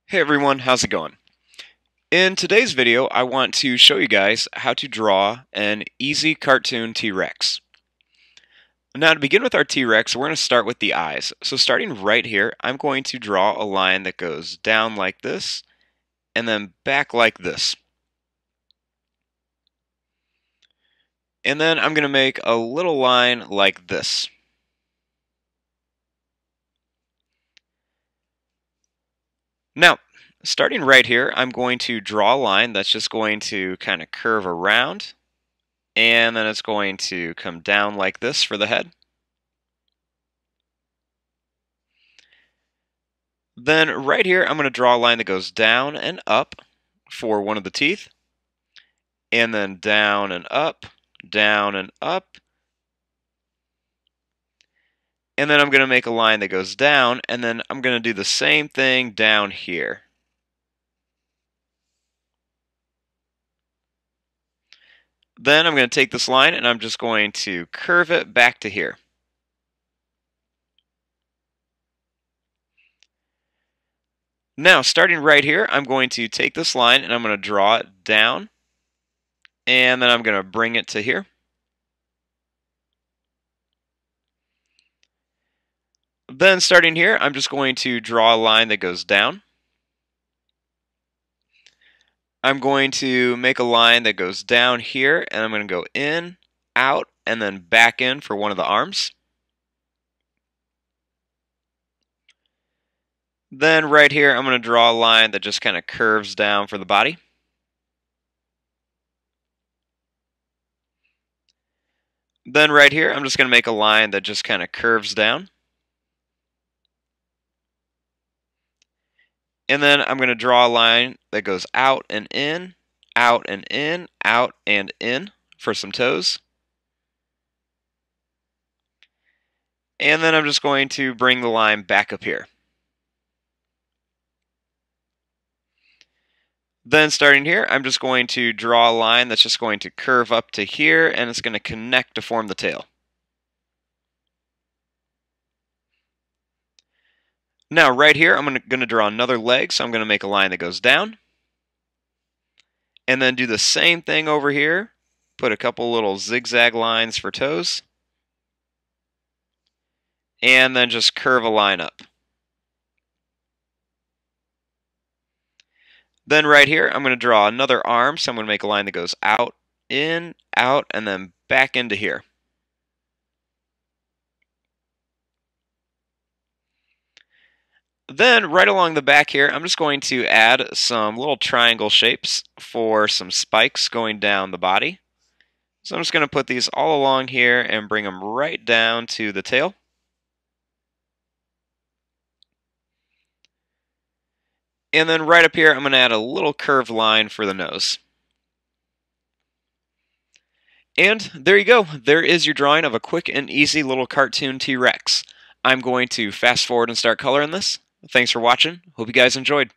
Hey everyone, how's it going? In today's video, I want to show you guys how to draw an easy cartoon T-Rex. Now to begin with our T-Rex, we're going to start with the eyes. So starting right here, I'm going to draw a line that goes down like this, and then back like this. And then I'm going to make a little line like this. Now, starting right here, I'm going to draw a line that's just going to kind of curve around, and then it's going to come down like this for the head. Then right here, I'm going to draw a line that goes down and up for one of the teeth, and then down and up, down and up. And then I'm going to make a line that goes down, and then I'm going to do the same thing down here. Then I'm going to take this line and I'm just going to curve it back to here. Now, starting right here, I'm going to take this line and I'm going to draw it down, and then I'm going to bring it to here. Then starting here, I'm just going to draw a line that goes down. I'm going to make a line that goes down here, and I'm going to go in, out, and then back in for one of the arms. Then right here, I'm going to draw a line that just kind of curves down for the body. Then right here, I'm just going to make a line that just kind of curves down. And then I'm going to draw a line that goes out and in, out and in, out and in for some toes. And then I'm just going to bring the line back up here. Then starting here, I'm just going to draw a line that's just going to curve up to here, and it's going to connect to form the tail. Now right here, I'm going to draw another leg, so I'm going to make a line that goes down. And then do the same thing over here. Put a couple little zigzag lines for toes. And then just curve a line up. Then right here, I'm going to draw another arm, so I'm going to make a line that goes out, in, out, and then back into here. Then right along the back here, I'm just going to add some little triangle shapes for some spikes going down the body. So I'm just going to put these all along here and bring them right down to the tail. And then right up here, I'm going to add a little curved line for the nose. And there you go. There is your drawing of a quick and easy little cartoon T-Rex. I'm going to fast forward and start coloring this. Thanks for watching. Hope you guys enjoyed.